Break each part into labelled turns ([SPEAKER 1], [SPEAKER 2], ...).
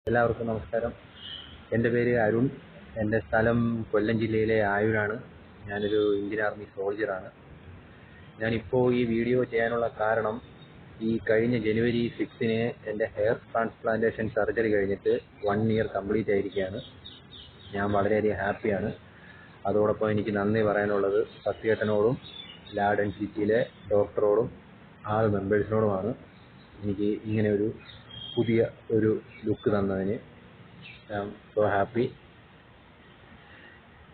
[SPEAKER 1] എല്ലാവർക്കും നമസ്കാരം. എൻ്റെ പേര് അരുൺ. എൻ്റെ സ്ഥലം കൊല്ലം ജില്ലയിലെ ആയൂരാണ്. ഞാനൊരു ഇന്ത്യൻ ആർമി സോൾജറാണ്. ഞാനിപ്പോൾ ഈ വീഡിയോ ചെയ്യാനുള്ള കാരണം, ഈ കഴിഞ്ഞ ജനുവരി 6-ന് എൻ്റെ ഹെയർ ട്രാൻസ്പ്ലാന്റേഷൻ സർജറി കഴിഞ്ഞിട്ട് 1 ഇയർ കംപ്ലീറ്റ് ആയിരിക്കുകയാണ്. ഞാൻ വളരെയധികം ഹാപ്പിയാണ്. അതോടൊപ്പം എനിക്ക് നന്ദി പറയാനുള്ളത് സത്യേട്ടനോടും ലാഡ് ആൻഡ് സിറ്റിയിലെ ഡോക്ടറോടും ആൾ മെമ്പേഴ്സിനോടുമാണ്. എനിക്ക് ഇങ്ങനെ ഒരു പുതിയ ഒരു ലുക്ക് തന്നതിന് ഐ ആം സോ ഹാപ്പി.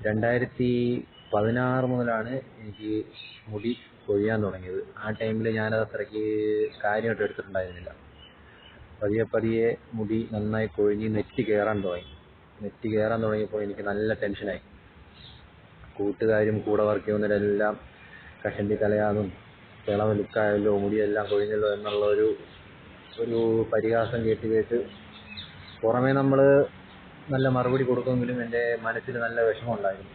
[SPEAKER 1] 2016 മുതലാണ് എനിക്ക് മുടി കൊഴിയാൻ തുടങ്ങിയത്. ആ ടൈമിൽ ഞാനത് അത്രയ്ക്ക് കാര്യമായിട്ട് എടുത്തിട്ടുണ്ടായിരുന്നില്ല. പതിയെ മുടി നന്നായി കൊഴിഞ്ഞ് നെറ്റി കയറാൻ തുടങ്ങിയപ്പോൾ എനിക്ക് നല്ല ടെൻഷനായി. കൂട്ടുകാരും കൂടെ വർക്ക് ചെയ്യുന്നവരെല്ലാം കഷണ്ടി തലയാകും, തിളവ ലുക്കായല്ലോ, മുടിയെല്ലാം കൊഴിഞ്ഞല്ലോ എന്നുള്ള ഒരു പരിഹാസം കേട്ട് പുറമേ നമ്മൾ നല്ല മറുപടി കൊടുക്കുമെങ്കിലും എൻ്റെ മനസ്സിൽ നല്ല വിഷമമുണ്ടായിരുന്നു.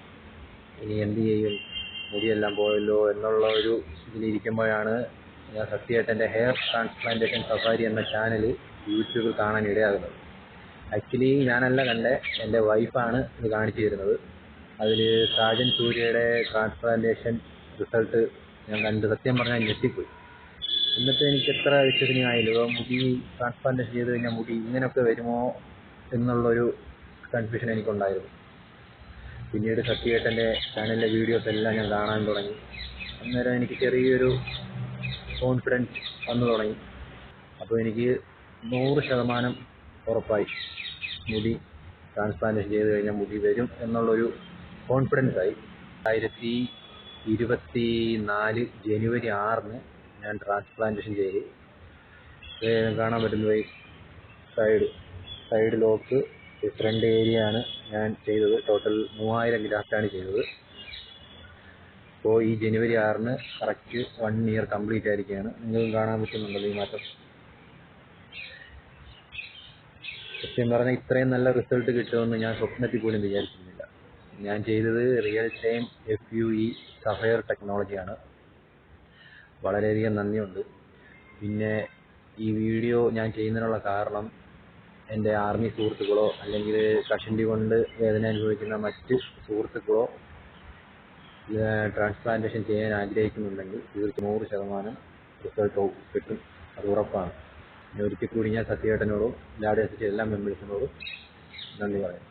[SPEAKER 1] ഇനി എന്ത് ചെയ്യും, മുടിയെല്ലാം പോയല്ലോ എന്നുള്ള ഒരു ഇതിലിരിക്കുമ്പോഴാണ് ഞാൻ സത്യേട്ടൻ്റെ ഹെയർ ട്രാൻസ്പ്ലാന്റേഷൻ സഫാരി എന്ന ചാനൽ യൂട്യൂബിൽ കാണാൻ ഇടയാകുന്നത്. ആക്ച്വലി ഞാനല്ല കണ്ടേ, എൻ്റെ വൈഫാണ് ഇത് കാണിച്ചു തരുന്നത്. അതിൽ സാജൻ സൂര്യയുടെ ട്രാൻസ്പ്ലാന്റേഷൻ റിസൾട്ട് ഞാൻ കണ്ട് സത്യം പറഞ്ഞാൽ ഞെട്ടിപ്പോയി. എന്നിട്ട് എനിക്ക് എത്ര വിശ്വസനീയമായില്ലോ, മുടി ട്രാൻസ്പ്ലാന്റേഷൻ ചെയ്ത് കഴിഞ്ഞാൽ മുടി ഇങ്ങനെയൊക്കെ വരുമോ എന്നുള്ളൊരു കൺഫ്യൂഷൻ എനിക്കുണ്ടായിരുന്നു. പിന്നീട് സത്യേട്ടൻ്റെ ചാനലിലെ വീഡിയോസ് എല്ലാം ഞാൻ കാണാൻ തുടങ്ങി. അന്നേരം എനിക്ക് ചെറിയൊരു കോൺഫിഡൻസ് വന്നു തുടങ്ങി. അപ്പോൾ എനിക്ക് 100% ഉറപ്പായി മുടി ട്രാൻസ്പ്ലാന്റേഷൻ ചെയ്ത് കഴിഞ്ഞാൽ മുടി വരും എന്നുള്ളൊരു കോൺഫിഡൻസ് ആയി. 2024 ജനുവരി 6-ന് ഞാൻ ട്രാൻസ്പ്ലാന്റേഷൻ ചെയ്തു. കാണാൻ പറ്റുന്നത് സൈഡ് ലോക്ക്, ഫ്രണ്ട് ഏരിയയാണ് ഞാൻ ചെയ്തത്. ടോട്ടൽ 3000 ഗ്രാഫ്റ്റാണ് ചെയ്തത്. അപ്പോൾ ഈ ജനുവരി 6-ന് കറക്റ്റ് 1 ഇയർ കംപ്ലീറ്റ് ആയിരിക്കുകയാണ്. നിങ്ങൾക്ക് കാണാൻ പറ്റുന്നുണ്ടല്ലോ ഈ മാറ്റം. സത്യം പറഞ്ഞാൽ ഇത്രയും നല്ല റിസൾട്ട് കിട്ടുമെന്ന് ഞാൻ സ്വപ്നത്തിൽ പോലും വിചാരിച്ചിരുന്നില്ല. ഞാൻ ചെയ്തത് റിയൽ ടൈം FUE സഫയർ ടെക്നോളജിയാണ്. വളരെയധികം നന്ദിയുണ്ട്. പിന്നെ ഈ വീഡിയോ ഞാൻ ചെയ്യുന്നതിനുള്ള കാരണം, എൻ്റെ ആർമി സുഹൃത്തുക്കളോ അല്ലെങ്കിൽ കഷണ്ടി കൊണ്ട് വേദന അനുഭവിക്കുന്ന മറ്റ് സുഹൃത്തുക്കളോ ട്രാൻസ്പ്ലാന്റേഷൻ ചെയ്യാൻ ആഗ്രഹിക്കുന്നുണ്ടെങ്കിൽ 100% റിസൾട്ട് കിട്ടും, അത് ഉറപ്പാണ്. ഒരിക്കൽ കൂടി ഞാൻ സത്യേട്ടനോടും ലാഡ് ആൻഡ് സിറ്റി എല്ലാ മെമ്പേഴ്സിനോടും നന്ദി പറയാം.